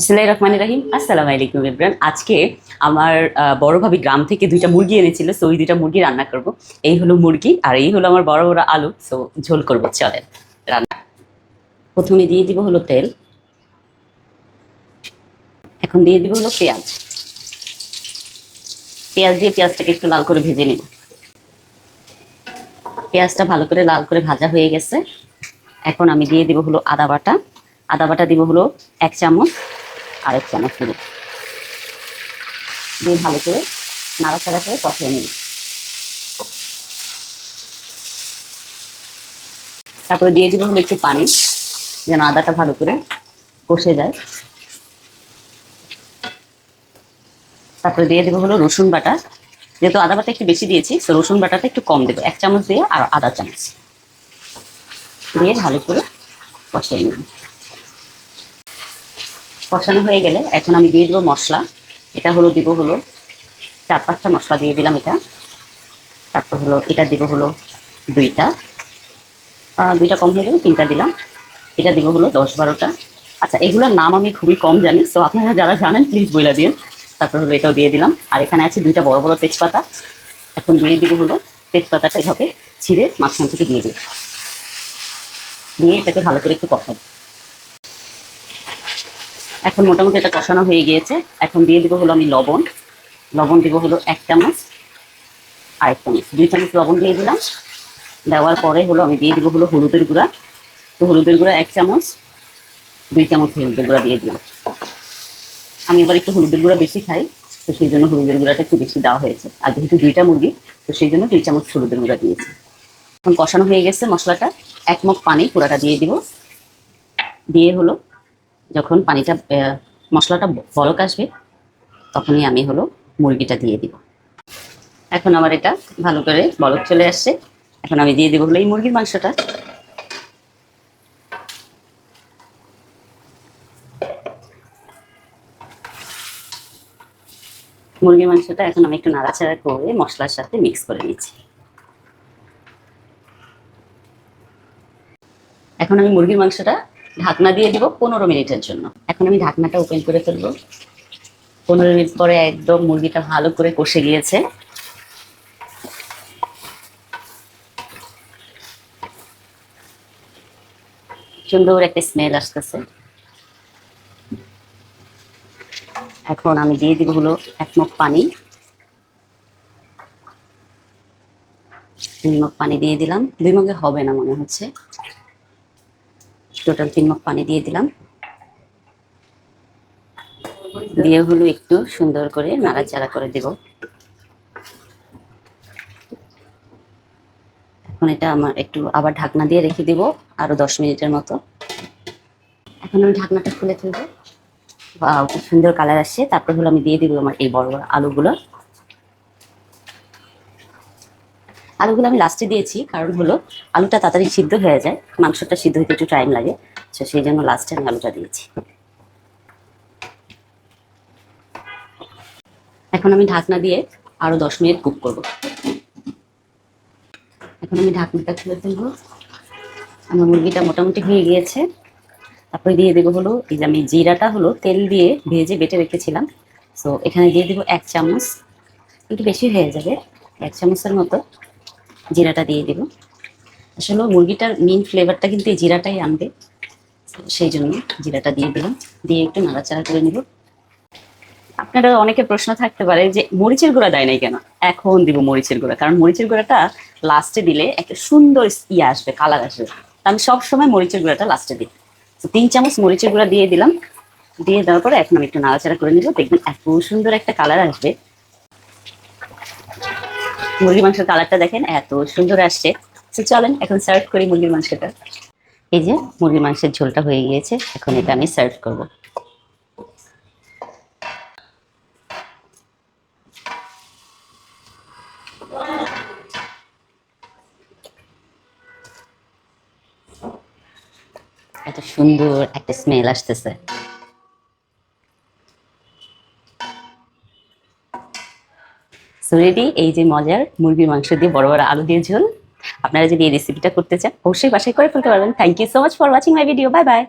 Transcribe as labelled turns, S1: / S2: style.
S1: বিসমিল্লাহির রহমানির রহিম। আসসালামু আলাইকুম এভরিওয়ান। আজকে আমার বড় ভাবি গ্রাম থেকে দুইটা মুরগি এনেছিল, সো ওই দুইটা মুরগি রান্না করব। এই হলো মুরগি আর এই হলো আমার বড় বড় আলু, সো ঝোল করব। চলেন রান্না। প্রথমে দিয়ে দিব হলো তেল, এখন দিয়ে দিব হলো পেঁয়াজ। পেঁয়াজ দিয়ে পেঁয়াজটাকে একটু লাল করে ভেজে নিব। পেঁয়াজটা ভালো করে লাল করে ভাজা হয়ে গেছে। এখন আমি দিয়ে দিব হলো আদা বাটা। আদা বাটা দিব হলো 1 চামচ, আর 1 চামচ দিব, দিয়ে ভালো করে নাড়াচাড়া করে কষিয়ে নিব। তারপরে দিয়ে দিব হলো একটু পানি, যেন আদাটা ভালো করে কষে যায়। তারপরে দিয়ে দেবো হলো রসুন বাটা। যেহেতু আদা বাটা একটু বেশি দিয়েছি, তো রসুন বাটাটা একটু কম দেবো, 1 চামচ দিয়ে আর আধা চামচ দিয়ে ভালো করে কষিয়ে নিব। কষানো হয়ে গেলে এখন আমি দিয়ে দেবো মশলা। এটা হলো দিব হলো 4-5টা মশলা দিয়ে দিলাম এটা। তারপর হলো এটা দিব হলো দুইটা, দুইটা কম হয়ে গেলে 3টা দিলাম। এটা দিব হলো 10-12টা। আচ্ছা, এগুলোর নাম আমি খুবই কম জানি, তো আপনারা যারা জানেন প্লিজ বলে দিন। তারপর হলো এটাও দিয়ে দিলাম। আর এখানে আছে 2টা বড় বড় তেজপাতা। এখন দিয়ে দিব হলো তেজপাতাটা এভাবে ছিঁড়ে মাঝখান থেকে দিয়ে দিই, দিয়ে এটাকে ভালো করে একটু কষাবো। এখন মোটামুটি এটা কষানো হয়ে গিয়েছে। এখন দিয়ে দিব হলো আমি লবণ। লবণ দিব হলো 1 চামচ, আর 1 চামচ, 2 চামচ লবণ দিয়ে দিলাম। দেওয়ার পরে হলো আমি দিয়ে দিব হলো হলুদের গুঁড়া। তো হলুদের গুঁড়া 1 চামচ, 2 চামচ হলুদের গুঁড়া দিয়ে দিলাম। আমি এবার একটু হলুদের গুঁড়া বেশি খাই, তো সেই জন্য হলুদের গুঁড়াটা একটু বেশি দেওয়া হয়েছে। আর যেহেতু 2টা মুরগি, তো সেই জন্য 2 চামচ হলুদের গুঁড়া দিয়েছি। এখন কষানো হয়ে গেছে মশলাটা। 1 মগ পানি পুরাটা দিয়ে দিব। দিয়ে হলো যখন পানিটা মশলাটা বলক আসবে, তখনই আমি হলো মুরগিটা দিয়ে দিব। এখন আমার এটা ভালো করে বলক চলে আসছে। এখন আমি দিয়ে দিব হলো এই মুরগির মাংসটা। মুরগির মাংসটা এখন আমি একটু নাড়াচাড়া করে মশলার সাথে মিক্স করে নিচ্ছি। এখন আমি মুরগির মাংসটা ঢাকনা দিয়ে দিব 15 মিনিটের জন্য। এখন আমি ঢাকনাটা ওপেন করে ফেলবো। 15 মিনিট পরে একদম মুরগিটা ভালো করে কষে গিয়েছে। সুন্দর একটা স্মেল আসতেছে। এখন আমি দিয়ে দিব হলো 1 মগ পানি। 2 মগ পানি দিয়ে দিলাম। 2 মগে হবে না মনে হচ্ছে, টোটাল 3 মগ পানি দিয়ে দিলাম। দিয়ে হলো একটু সুন্দর করে নাড়াচাড়া করে দেব। এখন এটা আমার একটু আবার ঢাকনা দিয়ে রেখে দিব আরো 10 মিনিটের মতো। এখন আমি ঢাকনাটা খুলে ফেলবো। খুব সুন্দর কালার আসছে। তারপর হলো আমি দিয়ে দিব আমার এই বড় বড় আলুগুলো। আলুগুলো আমি লাস্টে দিয়েছি, কারণ হলো আলুটা তাড়াতাড়ি সিদ্ধ হয়ে যায়, মাংসটা সিদ্ধ হতে একটু টাইম লাগে, তো সেই জন্য লাস্টে আমি আলুটা দিয়েছি। এখন আমি ঢাকনা দিয়ে আরো 10 মিনিট কুক করব। এখন আমি ঢাকনাটা খুলে ফেলবো। আমার মুরগিটা মোটামুটি হয়ে গিয়েছে। তারপরে দিয়ে দেবো হলো এই যে আমি জিরাটা হলো তেল দিয়ে ভেজে বেটে রেখেছিলাম, তো এখানে দিয়ে দেবো 1 চামচ, একটু বেশি হয়ে যাবে, 1 চামচের মতো জিরাটা দিয়ে দেবো। আসলে মুরগিটার মেইন ফ্লেভারটা কিন্তু এই জিরাটাই আনবে, সেই জন্য জিরাটা দিয়ে দিলাম। দিয়ে একটু নাড়াচাড়া করে নিব। আপনারা অনেকে প্রশ্ন থাকতে পারে যে মরিচের গুঁড়া দেয় নাই কেন। এখন দিব মরিচের গুঁড়া, কারণ মরিচের গুঁড়াটা লাস্টে দিলে একটা সুন্দর আসবে, কালার আসবে। আমি সবসময় মরিচের গুঁড়াটা লাস্টে দিই। তো 3 চামচ মরিচের গুঁড়া দিয়ে দিলাম। দিয়ে দেওয়ার পরে এখন আমি একটু নাড়াচাড়া করে নিব। দেখবেন এত সুন্দর একটা কালার আসবে। মুরগির মাংসের কালারটা দেখেন এত সুন্দর আসছে। তো চলেন এখন সার্ভ করি মুরগির মাংসটা। এই যে মুরগির মাংসের ঝোলটা হয়ে গিয়েছে, এখন এটা আমি সার্ভ করব। এত সুন্দর একটা স্মেল আসতেছে। সো রেডি, এই যে মজার মুরগির মাংস দিয়ে বড় বড় আলু দিয়ে ঝোল। আপনারা যদি এই রেসিপিটা করতে চান, অবশ্যই বাসায় করে ফেলতে পারবেন। Thank you so much for watching my video. Bye by.